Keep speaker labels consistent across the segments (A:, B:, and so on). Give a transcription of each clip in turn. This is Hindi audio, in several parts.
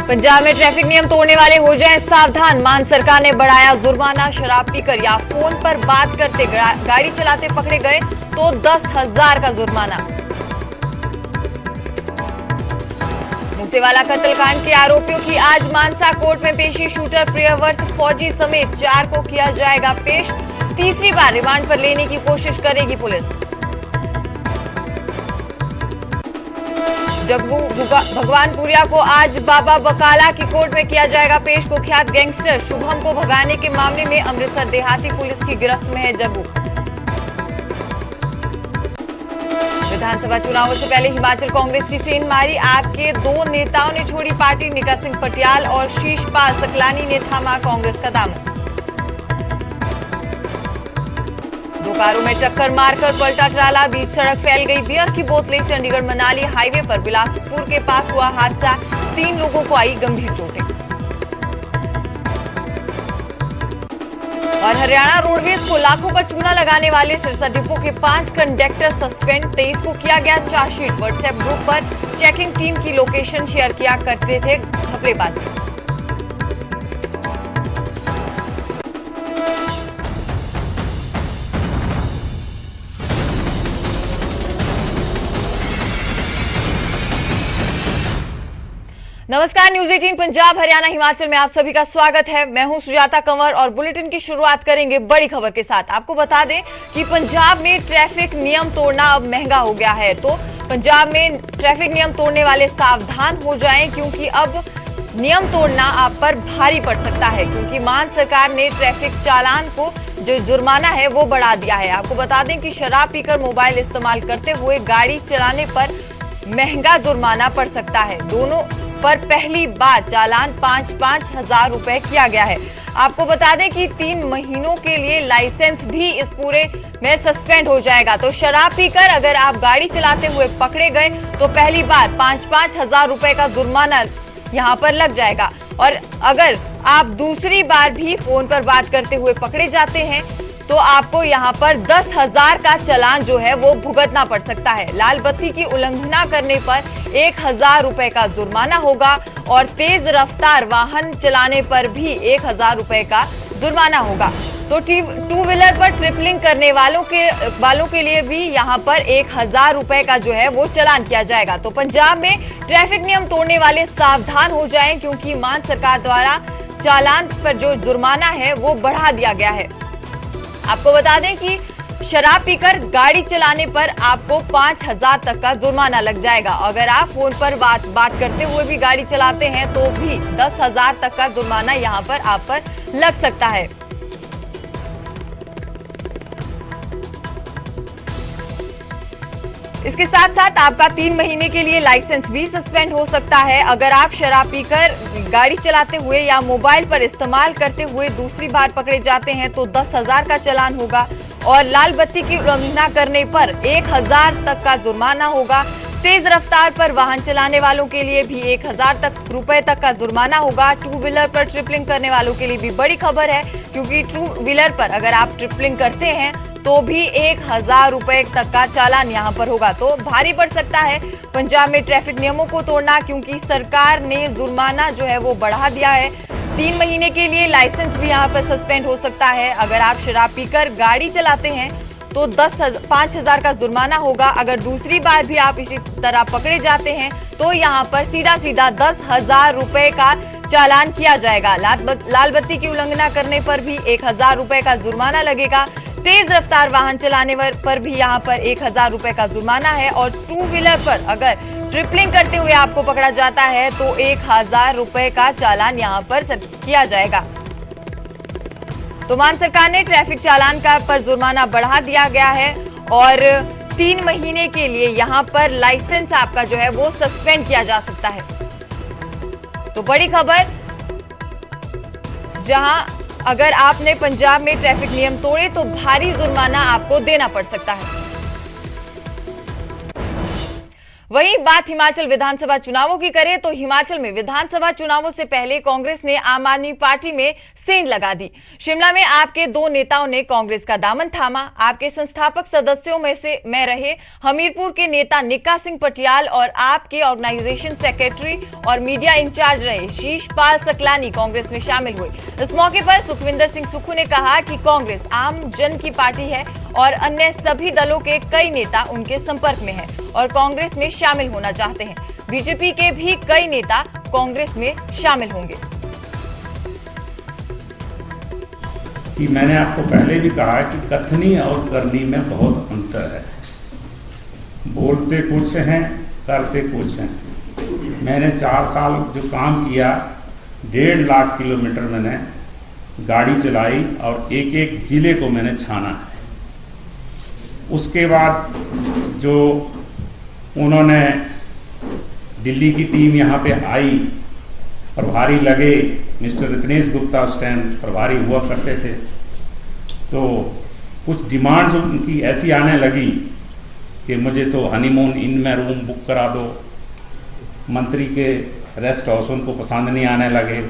A: पंजाब में ट्रैफिक नियम तोड़ने वाले हो जाएं सावधान। मान सरकार ने बढ़ाया जुर्माना। शराब पीकर या फोन पर बात करते गाड़ी चलाते पकड़े गए तो 10,000 का जुर्माना। मूसेवाला कत्लकांड के आरोपियों की आज मानसा कोर्ट में पेशी। शूटर प्रियव्रत फौजी समेत 4 को किया जाएगा पेश। तीसरी बार रिमांड पर लेने की कोशिश करेगी पुलिस। जग्गू भगवानपुरिया को आज बाबा बकाला की कोर्ट में किया जाएगा पेश। कुख्यात गैंगस्टर शुभम को भगाने के मामले में अमृतसर देहाती पुलिस की गिरफ्त में है जग्गू। विधानसभा चुनावों से पहले हिमाचल कांग्रेस की सेंध मारी। आप के 2 नेताओं ने छोड़ी पार्टी। निका सिंह पटियाल और शीशपाल सकलानी ने थामा कांग्रेस का दामन। 2 कारों में टक्कर मारकर पलटा ट्राला। बीच सड़क फैल गई बियर की बोतलें। चंडीगढ़ मनाली हाईवे पर बिलासपुर के पास हुआ हादसा। 3 लोगों को आई गंभीर चोटें। और हरियाणा रोडवेज को लाखों का चूना लगाने वाले सिरसा डिपो के 5 कंडक्टर सस्पेंड। 23 को किया गया चार्जशीट। व्हाट्सएप ग्रुप पर चेकिंग टीम की लोकेशन शेयर किया करते थे घपलेबाज। नमस्कार, न्यूज 18 पंजाब हरियाणा हिमाचल में आप सभी का स्वागत है। मैं हूं सुजाता कंवर और बुलेटिन की शुरुआत करेंगे बड़ी खबर के साथ। आपको बता दें कि पंजाब में ट्रैफिक नियम तोड़ना अब महंगा हो गया है। तो पंजाब में ट्रैफिक नियम तोड़ने वाले सावधान हो जाएं, क्योंकि अब नियम तोड़ना आप पर भारी पड़ सकता है। क्योंकि मान सरकार ने ट्रैफिक चालान को जो जुर्माना है वो बढ़ा दिया है। आपको बता दें कि शराब पीकर मोबाइल इस्तेमाल करते हुए गाड़ी चलाने पर महंगा जुर्माना पड़ सकता है। दोनों पर पहली बार चालान 5-5 हजार रुपए किया गया है। आपको बता दें कि 3 महीनों के लिए लाइसेंस भी इस पूरे में सस्पेंड हो जाएगा। तो शराब पीकर अगर आप गाड़ी चलाते हुए पकड़े गए तो पहली बार 5-5 हजार रुपए का जुर्माना यहां पर लग जाएगा। और अगर आप दूसरी बार भी फोन पर बात करते हुए पकड़े जाते हैं तो आपको यहां पर 10,000 का चालान जो है वो भुगतना पड़ सकता है। लाल बत्ती की उल्लंघना करने पर 1,000 रुपए का जुर्माना होगा और तेज रफ्तार वाहन चलाने पर भी 1,000 रुपए का जुर्माना होगा। तो 2 व्हीलर पर ट्रिपलिंग करने वालों के लिए भी यहां पर 1,000 रुपए का जो है वो चालान किया जाएगा। तो पंजाब में ट्रैफिक नियम तोड़ने वाले सावधान हो जाएं, क्योंकि मान सरकार द्वारा चालान पर जो जुर्माना है वो बढ़ा दिया गया है। आपको बता दें कि शराब पीकर गाड़ी चलाने पर आपको 5,000 तक का जुर्माना लग जाएगा। अगर आप फोन पर बात करते हुए भी गाड़ी चलाते हैं तो भी 10,000 तक का जुर्माना यहां पर आप पर लग सकता है। इसके साथ साथ आपका 3 महीने के लिए लाइसेंस भी सस्पेंड हो सकता है। अगर आप शराब पीकर गाड़ी चलाते हुए या मोबाइल पर इस्तेमाल करते हुए दूसरी बार पकड़े जाते हैं तो 10,000 का चालान होगा। और लाल बत्ती की उल्लंघना करने पर 1,000 तक का जुर्माना होगा। तेज रफ्तार पर वाहन चलाने वालों के लिए भी 1,000 रुपए तक का जुर्माना होगा। 2 व्हीलर पर ट्रिपलिंग करने वालों के लिए भी बड़ी खबर है, क्योंकि 2 व्हीलर पर अगर आप ट्रिपलिंग करते हैं तो भी 1,000 रुपए तक का चालान यहां पर होगा। तो भारी पड़ सकता है पंजाब में ट्रैफिक नियमों को तोड़ना, क्योंकि सरकार ने जुर्माना जो है वो बढ़ा दिया है। 3 महीने के लिए लाइसेंस भी यहां पर सस्पेंड हो सकता है। अगर आप शराब पीकर गाड़ी चलाते हैं तो 5,000 का जुर्माना होगा। अगर दूसरी बार भी आप इसी तरह पकड़े जाते हैं तो यहां पर सीधा 10,000 रुपए का चालान किया जाएगा। लाल बत्ती की उल्लंघना करने पर भी 1,000 रुपए का जुर्माना लगेगा। तेज रफ्तार वाहन चलाने पर भी यहां पर 1,000 रुपए का जुर्माना है। और 2 व्हीलर पर अगर ट्रिपलिंग करते हुए आपको पकड़ा जाता है तो 1,000 रुपए का चालान यहां पर किया जाएगा। तो मान सरकार ने ट्रैफिक चालान का पर जुर्माना बढ़ा दिया गया है और 3 महीने के लिए यहां पर लाइसेंस आपका जो है वो सस्पेंड किया जा सकता है। तो बड़ी खबर, जहां अगर आपने पंजाब में ट्रैफिक नियम तोड़े तो भारी जुर्माना आपको देना पड़ सकता है। वहीं बात हिमाचल विधानसभा चुनावों की करें तो हिमाचल में विधानसभा चुनावों से पहले कांग्रेस ने आम आदमी पार्टी में सेंध लगा दी। शिमला में आपके दो नेताओं ने कांग्रेस का दामन थामा। आपके संस्थापक सदस्यों में रहे हमीरपुर के नेता निक्का सिंह पटियाल और आपके ऑर्गेनाइजेशन सेक्रेटरी और मीडिया इंचार्ज रहे शीशपाल सकलानी कांग्रेस में शामिल हुए। इस मौके पर सुखविंदर सिंह सुक्खू ने कहा कि कांग्रेस आम जन की पार्टी है और अन्य सभी दलों के कई नेता उनके संपर्क में हैं और कांग्रेस में शामिल होना चाहते हैं। बीजेपी के भी कई नेता कांग्रेस में शामिल होंगे।
B: कि मैंने आपको पहले भी कहा कि कथनी और करनी में बहुत अंतर है। बोलते कुछ हैं, करते कुछ हैं। मैंने 4 साल जो काम किया, 1.5 लाख किलोमीटर मैंने गाड़ी चलाई और एक एक जिले को मैंने छाना है। उसके बाद जो उन्होंने दिल्ली की टीम यहाँ पे आई, प्रभारी लगे, मिस्टर रितनेश गुप्ता उस टाइम प्रभारी हुआ करते थे, तो कुछ डिमांड्स उनकी ऐसी आने लगी कि मुझे तो हनीमून इन में रूम बुक करा दो। मंत्री के रेस्ट हाउस उनको पसंद नहीं आने लगे।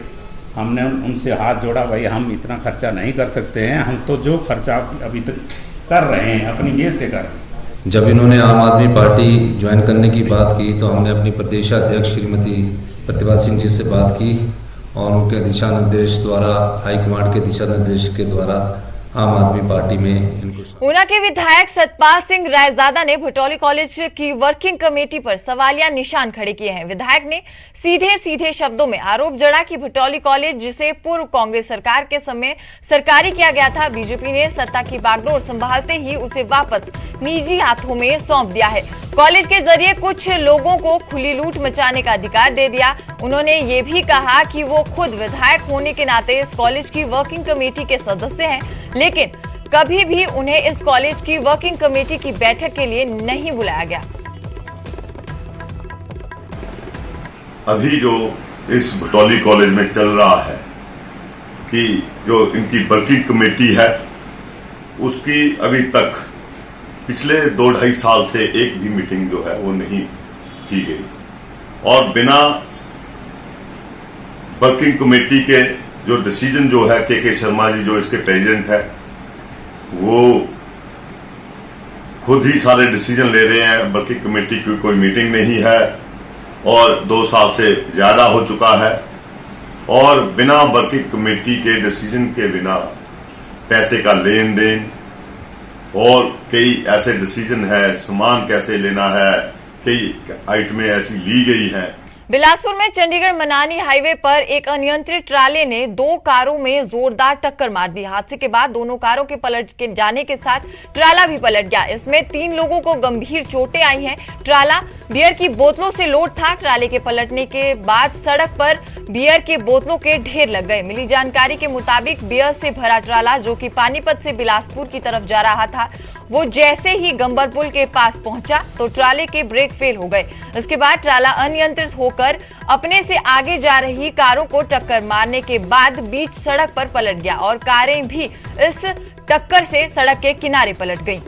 B: हमने उनसे हाथ जोड़ा, भाई हम इतना खर्चा नहीं कर सकते हैं, हम तो जो खर्चा अभी तक कर रहे हैं अपनी जेब से कर रहे हैं।
C: जब इन्होंने आम आदमी पार्टी ज्वाइन करने की बात की तो हमने अपनी प्रदेशाध्यक्ष श्रीमती प्रतिभा सिंह जी से बात की और उनके दिशा निर्देश द्वारा, हाईकमांड के दिशा निर्देश के द्वारा आम आदमी पार्टी में इनको।
A: ऊना के विधायक सतपाल सिंह रायजादा ने भटौली कॉलेज की वर्किंग कमेटी पर सवालिया निशान खड़े किए हैं। विधायक ने सीधे शब्दों में आरोप जड़ा कि भटौली कॉलेज, जिसे पूर्व कांग्रेस सरकार के समय सरकारी किया गया था, बीजेपी ने सत्ता की बागडोर संभालते ही उसे वापस निजी हाथों में सौंप दिया है। कॉलेज के जरिए कुछ लोगों को खुली लूट मचाने का अधिकार दे दिया। उन्होंने ये भी कहा कि वो खुद विधायक होने के नाते इस कॉलेज की वर्किंग कमेटी के सदस्य हैं, लेकिन कभी भी उन्हें इस कॉलेज की वर्किंग कमेटी की बैठक के लिए नहीं बुलाया गया।
D: अभी जो इस भटौली कॉलेज में चल रहा है कि जो इनकी वर्किंग कमेटी है, उसकी अभी तक पिछले 2-2.5 साल से एक भी मीटिंग जो है वो नहीं की गई और बिना वर्किंग कमेटी के जो डिसीजन जो है के शर्मा जी जो इसके प्रेसिडेंट है, वो खुद ही सारे डिसीजन ले रहे हैं। वर्किंग कमेटी की कोई मीटिंग नहीं है और 2 साल से ज्यादा हो चुका है और बिना वर्किंग कमेटी के डिसीजन के बिना पैसे का लेन देन और कई ऐसे डिसीजन है, सामान कैसे लेना है, कई आइटमें ऐसी ली गई हैं।
A: बिलासपुर में चंडीगढ़ मनाली हाईवे पर एक अनियंत्रित ट्राले ने 2 कारों में जोरदार टक्कर मार दी। हादसे के बाद दोनों कारों के पलट के जाने के साथ ट्राला भी पलट गया। इसमें 3 लोगों को गंभीर चोटें आई हैं। ट्राला बियर की बोतलों से लोड था। ट्राले के पलटने के बाद सड़क पर बियर के बोतलों के ढेर लग गए। मिली जानकारी के मुताबिक बियर से भरा ट्राला, जो कि पानीपत से बिलासपुर की तरफ जा रहा था, वो जैसे ही गंबर पुल के पास पहुंचा तो ट्राले के ब्रेक फेल हो गए। इसके बाद ट्राला अनियंत्रित होकर अपने से आगे जा रही कारों को टक्कर मारने के बाद बीच सड़क पर पलट गया और कारें भी इस टक्कर से सड़क के किनारे पलट गईं।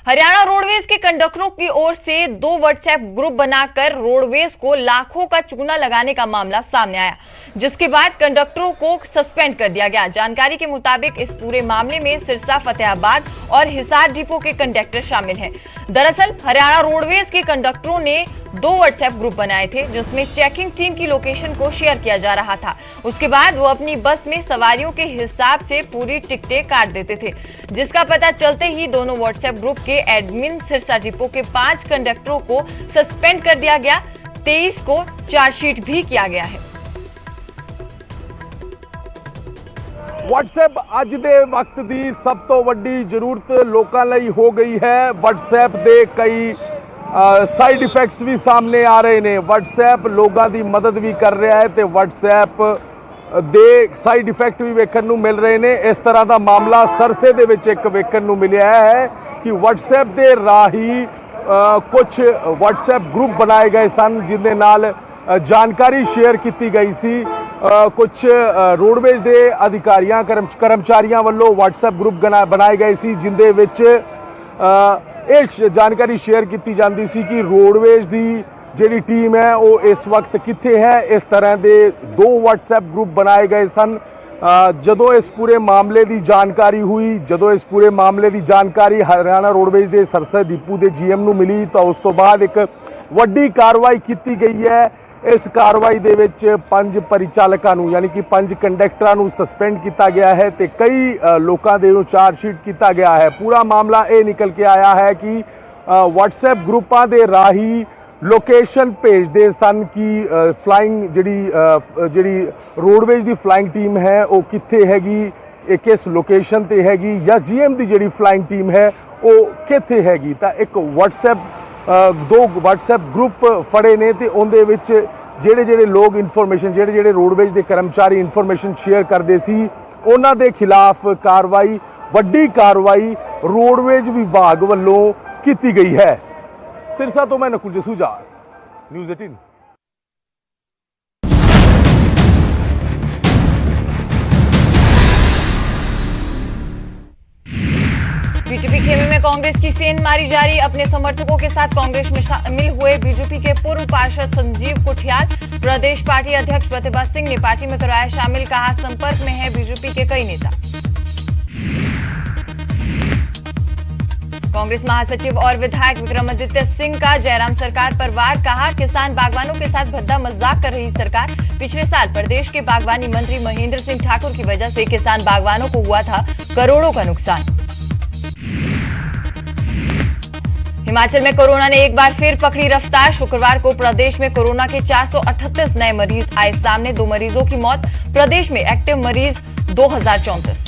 A: हरियाणा रोडवेज के कंडक्टरों की ओर से 2 व्हाट्सएप ग्रुप बनाकर रोडवेज को लाखों का चूना लगाने का मामला सामने आया, जिसके बाद कंडक्टरों को सस्पेंड कर दिया गया। जानकारी के मुताबिक इस पूरे मामले में सिरसा, फतेहाबाद और हिसार डिपो के कंडक्टर शामिल हैं। दरअसल हरियाणा रोडवेज के कंडक्टरों ने 2 व्हाट्सएप ग्रुप बनाए थे, जिसमें चेकिंग टीम की लोकेशन को शेयर किया जा रहा था। उसके बाद वो अपनी बस में सवारियों के हिसाब से पूरी टिकटें काट देते थे, जिसका पता चलते ही दोनों व्हाट्सएप ग्रुप के एडमिन सिरसा डिपो के 5 कंडक्टरों को सस्पेंड कर दिया गया। 23 को चार्जशीट भी किया गया है।
E: WhatsApp ਅੱਜ ਦੇ ਵਕਤ ਦੀ ਸਭ ਤੋਂ ਵੱਡੀ ਜ਼ਰੂਰਤ ਲੋਕਾਂ ਲਈ ਹੋ ਗਈ ਹੈ। WhatsApp ਦੇ ਕਈ ਸਾਈਡ ਇਫੈਕਟਸ ਵੀ ਸਾਹਮਣੇ ਆ ਰਹੇ ਨੇ। WhatsApp ਲੋਕਾਂ ਦੀ ਮਦਦ ਵੀ ਕਰ ਰਿਹਾ ਹੈ ਤੇ WhatsApp ਦੇ ਸਾਈਡ ਇਫੈਕਟ ਵੀ ਵੇਖਣ ਨੂੰ ਮਿਲ ਰਹੇ ਨੇ। ਇਸ ਤਰ੍ਹਾਂ ਦਾ ਮਾਮਲਾ ਸਰਸੇ ਦੇ ਵਿੱਚ ਇੱਕ ਵੇਖਣ ਨੂੰ ਮਿਲਿਆ ਹੈ ਕਿ WhatsApp ਦੇ ਰਾਹੀਂ ਕੁਝ WhatsApp ਗਰੁੱਪ ਬਣਾਏ ਗਏ ਸਨ, ਜਿਹਦੇ ਨਾਲ ਜਾਣਕਾਰੀ ਸ਼ੇਅਰ ਕੀਤੀ ਗਈ ਸੀ। ਕੁਝ ਰੋਡਵੇਜ਼ ਦੇ ਅਧਿਕਾਰੀਆਂ ਕਰਮਚਾਰੀਆਂ ਵੱਲੋਂ WhatsApp ਗਰੁੱਪ ਬਣਾਏ ਗਏ ਸੀ, ਜਿੰਦੇ ਵਿੱਚ ਇਹ ਜਾਣਕਾਰੀ ਸ਼ੇਅਰ ਕੀਤੀ ਜਾਂਦੀ ਸੀ ਕਿ ਰੋਡਵੇਜ਼ ਦੀ ਜਿਹੜੀ ਟੀਮ ਹੈ ਉਹ ਇਸ ਵਕਤ ਕਿੱਥੇ ਹੈ। ਇਸ ਤਰ੍ਹਾਂ ਦੇ 2 WhatsApp ਗਰੁੱਪ ਬਣਾਏ ਗਏ ਸਨ। ਜਦੋਂ ਇਸ ਪੂਰੇ ਮਾਮਲੇ ਦੀ ਜਾਣਕਾਰੀ ਹੋਈ, ਜਦੋਂ ਇਸ ਪੂਰੇ ਮਾਮਲੇ ਦੀ ਜਾਣਕਾਰੀ ਹਰਿਆਣਾ ਰੋਡਵੇਜ਼ ਦੇ ਸਰਸਾ ਡਿਪੂ ਦੇ GM ਨੂੰ ਮਿਲੀ ਤਾਂ ਉਸ ਤੋਂ ਬਾਅਦ ਇੱਕ ਵੱਡੀ ਕਾਰਵਾਈ ਕੀਤੀ ਗਈ ਹੈ। ਇਸ ਕਾਰਵਾਈ ਦੇ ਵਿੱਚ 5 ਪਰਿਚਾਲਕਾਂ ਨੂੰ ਯਾਨੀ ਕਿ 5 ਕੰਡਕਟਰਾਂ ਨੂੰ ਸਸਪੈਂਡ ਕੀਤਾ ਗਿਆ ਹੈ ਤੇ ਕਈ ਲੋਕਾਂ ਦੇ ਨੂੰ ਚਾਰਜ ਸ਼ੀਟ ਕੀਤਾ ਗਿਆ ਹੈ। ਪੂਰਾ ਮਾਮਲਾ ਇਹ ਨਿਕਲ ਕੇ ਆਇਆ ਹੈ ਕਿ WhatsApp ਗਰੁੱਪਾਂ ਦੇ ਰਾਹੀਂ ਲੋਕੇਸ਼ਨ ਭੇਜਦੇ ਸਨ ਕਿ ਫਲਾਈਂਗ ਜਿਹੜੀ ਰੋਡਵੇਜ਼ ਦੀ ਫਲਾਈਂਗ ਟੀਮ ਹੈ ਉਹ ਕਿੱਥੇ ਹੈਗੀ, ਇਹ ਕਿਸ ਲੋਕੇਸ਼ਨ ਤੇ ਹੈਗੀ, ਜਾਂ GM ਦੀ ਜਿਹੜੀ ਫਲਾਈਂਗ ਟੀਮ ਹੈ ਉਹ ਕਿੱਥੇ ਹੈਗੀ। ਤਾਂ ਇੱਕ ਦੋ WhatsApp ਗਰੁੱਪ ਫੜੇ ਨੇ ਤੇ ਉਹਦੇ ਵਿੱਚ ਜਿਹੜੇ ਲੋਕ ਇਨਫੋਰਮੇਸ਼ਨ ਜਿਹੜੇ ਰੋਡਵੇਜ਼ ਦੇ ਕਰਮਚਾਰੀ ਇਨਫੋਰਮੇਸ਼ਨ ਸ਼ੇਅਰ ਕਰਦੇ ਸੀ ਉਹਨਾਂ ਦੇ ਖਿਲਾਫ ਕਾਰਵਾਈ, ਵੱਡੀ ਕਾਰਵਾਈ ਰੋਡਵੇਜ਼ ਵਿਭਾਗ ਵੱਲੋਂ ਕੀਤੀ ਗਈ ਹੈ। सिरसा तो मैं नकुल जसूजा, न्यूज़ 18।
A: बीजेपी खेमे में कांग्रेस की सेंध मारी जारी। अपने समर्थकों के साथ कांग्रेस में शामिल हुए बीजेपी के पूर्व पार्षद संजीव कुठियाल। प्रदेश पार्टी अध्यक्ष प्रतिभा सिंह ने पार्टी में करवाया शामिल, कहा संपर्क में है बीजेपी के कई नेता। कांग्रेस महासचिव और विधायक विक्रमादित्य सिंह का जयराम सरकार पर वार, कहा किसान बागवानों के साथ भद्दा मजाक कर रही सरकार। पिछले साल प्रदेश के बागवानी मंत्री महेंद्र सिंह ठाकुर की वजह से किसान बागवानों को हुआ था करोड़ों का नुकसान। हिमाचल में कोरोना ने एक बार फिर पकड़ी रफ्तार। शुक्रवार को प्रदेश में कोरोना के 438 नए मरीज आए सामने, 2 मरीजों की मौत। प्रदेश में एक्टिव मरीज 2034।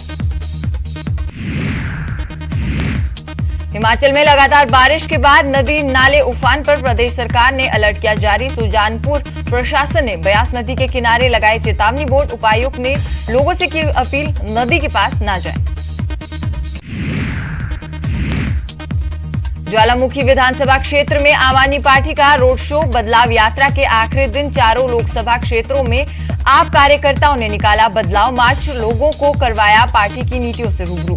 A: हिमाचल में लगातार बारिश के बाद नदी नाले उफान पर, प्रदेश सरकार ने अलर्ट किया जारी। सुजानपुर प्रशासन ने ब्यास नदी के किनारे लगाए चेतावनी बोर्ड। उपायुक्त ने लोगों से की अपील, नदी के पास ना जाएं। ज्वालामुखी विधानसभा क्षेत्र में आम आदमी पार्टी का रोड शो। बदलाव यात्रा के आखिरी दिन चारों लोकसभा क्षेत्रों में आप कार्यकर्ताओं ने निकाला बदलाव मार्च। लोगों को करवाया पार्टी की नीतियों से रूबरू।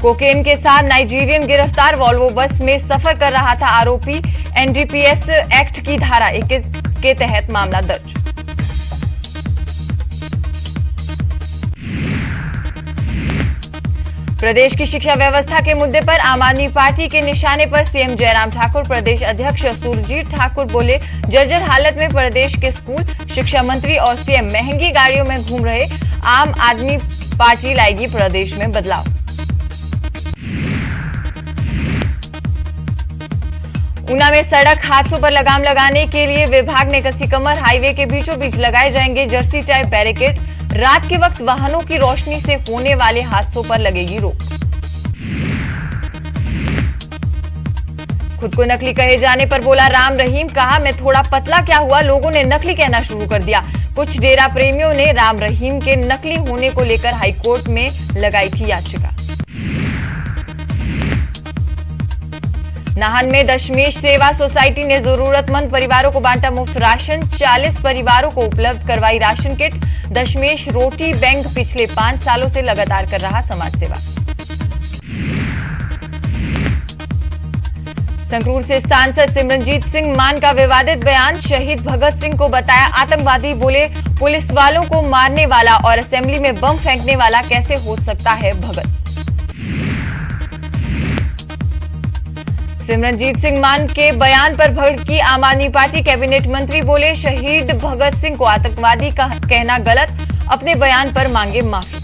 A: कोकेन के साथ नाइजीरियन गिरफ्तार। वॉल्वो बस में सफर कर रहा था आरोपी। NDPS एक्ट की धारा 21 के तहत मामला दर्ज। प्रदेश की शिक्षा व्यवस्था के मुद्दे पर आम आदमी पार्टी के निशाने पर सीएम जयराम ठाकुर। प्रदेश अध्यक्ष सुरजीत ठाकुर बोले, जर्जर हालत में प्रदेश के स्कूल। शिक्षा मंत्री और सीएम महंगी गाड़ियों में घूम रहे। आम आदमी पार्टी लाएगी प्रदेश में बदलाव। ऊना में सड़क हादसों पर लगाम लगाने के लिए विभाग ने कसी कमर। हाईवे के बीचों बीच लगाए जाएंगे जर्सी टाइप बैरिकेड। रात के वक्त वाहनों की रोशनी से होने वाले हादसों पर लगेगी रोक। खुद को नकली कहे जाने पर बोला राम रहीम, कहा मैं थोड़ा पतला क्या हुआ, लोगों ने नकली कहना शुरू कर दिया। कुछ डेरा प्रेमियों ने राम रहीम के नकली होने को लेकर हाईकोर्ट में लगाई थी याचिका। नाहन में दशमेश सेवा सोसाइटी ने जरूरतमंद परिवारों को बांटा मुफ्त राशन। 40 परिवारों को उपलब्ध करवाई राशन किट। दशमेश रोटी बैंक पिछले 5 सालों से लगातार कर रहा समाज सेवा। संगरूर से सांसद सिमरनजीत सिंह मान का विवादित बयान। शहीद भगत सिंह को बताया आतंकवादी, बोले पुलिस वालों को मारने वाला और असेंबली में बम फेंकने वाला कैसे हो सकता है भगत। सिमरनजीत सिंह मान के बयान पर भड़की आम आदमी पार्टी। कैबिनेट मंत्री बोले शहीद भगत सिंह को आतंकवादी का कहना गलत, अपने बयान पर मांगे माफी।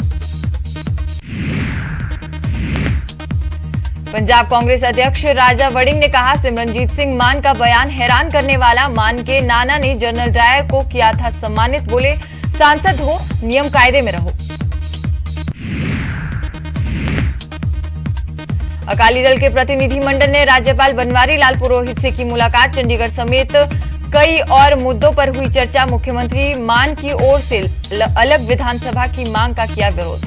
A: पंजाब कांग्रेस अध्यक्ष राजा वड़िंग ने कहा सिमरनजीत सिंह मान का बयान हैरान करने वाला। मान के नाना ने जनरल डायर को किया था सम्मानित, बोले सांसद हो नियम कायदे में रहो। अकाली दल के प्रतिनिधिमंडल ने राज्यपाल बनवारी लाल पुरोहित से की मुलाकात। चंडीगढ़ समेत कई और मुद्दों पर हुई चर्चा। मुख्यमंत्री मान की ओर से अलग विधानसभा की मांग का किया विरोध।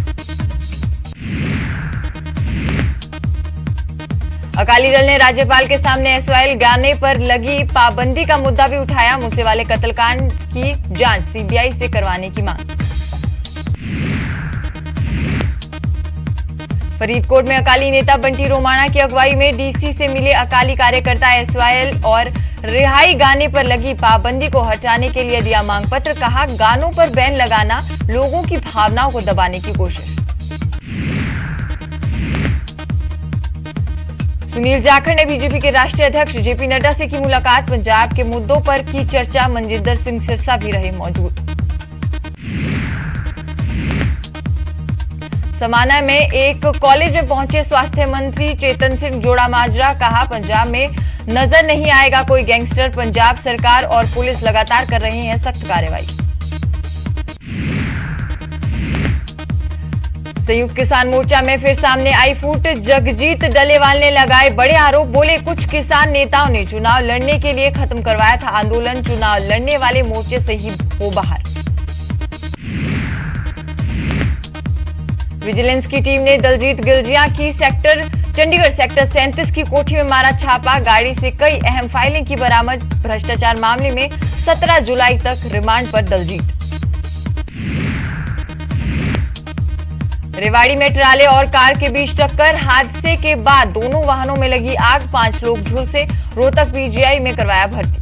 A: अकाली दल ने राज्यपाल के सामने एसवाइएल गाने पर लगी पाबंदी का मुद्दा भी उठाया। मूसेवाले कत्लकांड की जांच सीबीआई से करवाने की मांग। फरीदकोट में अकाली नेता बंटी रोमाणा की अगुवाई में डीसी से मिले अकाली कार्यकर्ता। एसवाइएल और रिहाई गाने पर लगी पाबंदी को हटाने के लिए दिया मांग पत्र। कहा, गानों पर बैन लगाना लोगों की भावनाओं को दबाने की कोशिश। सुनील जाखड़ ने बीजेपी के राष्ट्रीय अध्यक्ष जेपी नड्डा से की मुलाकात। पंजाब के मुद्दों पर की चर्चा। मनजिंदर सिंह सिरसा भी रहे मौजूद। समाना में एक कॉलेज में पहुंचे स्वास्थ्य मंत्री चेतन सिंह जोड़ामाजरा। कहा, पंजाब में नजर नहीं आएगा कोई गैंगस्टर। पंजाब सरकार और पुलिस लगातार कर रहे हैं सख्त कार्रवाई। संयुक्त किसान मोर्चा में फिर सामने आई फूट। जगजीत डलेवाल ने लगाए बड़े आरोप। बोले, कुछ किसान नेताओं ने चुनाव लड़ने के लिए खत्म करवाया था आंदोलन। चुनाव लड़ने वाले मोर्चे से ही हो बाहर। विजिलेंस की टीम ने दलजीत गिलजिया की चंडीगढ़ सेक्टर 37 की कोठी में मारा छापा। गाड़ी से कई अहम फाइलें की बरामद। भ्रष्टाचार मामले में 17 जुलाई तक रिमांड पर दलजीत। रेवाड़ी में ट्राले और कार के बीच टक्कर। हादसे के बाद दोनों वाहनों में लगी आग। 5 लोग झुलसे। रोहतक पीजीआई में करवाया भर्ती।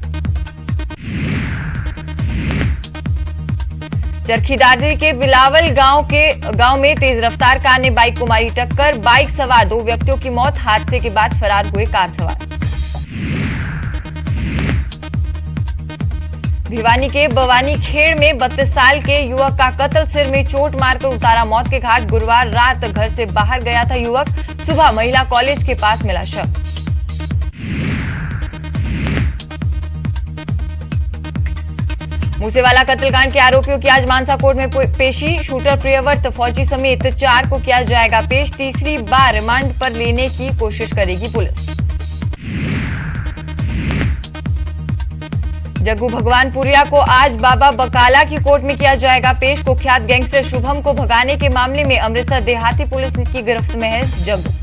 A: चरखी दादरी के बिलावल गांव में तेज रफ्तार कार ने बाइक को मारी टक्कर। बाइक सवार 2 व्यक्तियों की मौत। हादसे के बाद फरार हुए कार सवार। भिवानी के बवानी खेड़ में 32 साल के युवक का कत्ल। सिर में चोट मारकर उतारा मौत के घाट। गुरुवार रात घर से बाहर गया था युवक। सुबह महिला कॉलेज के पास मिला शव। मूसेवाला कत्लकांड के आरोपियों की आज मानसा कोर्ट में पेशी। शूटर प्रियव्रत फौजी समेत 4 को किया जाएगा पेश। तीसरी बार रिमांड पर लेने की कोशिश करेगी पुलिस। जग्गू भगवानपुरिया को आज बाबा बकाला की कोर्ट में किया जाएगा पेश। कुख्यात गैंगस्टर शुभम को भगाने के मामले में अमृतसर देहाती पुलिस की गिरफ्त में है जग्गू।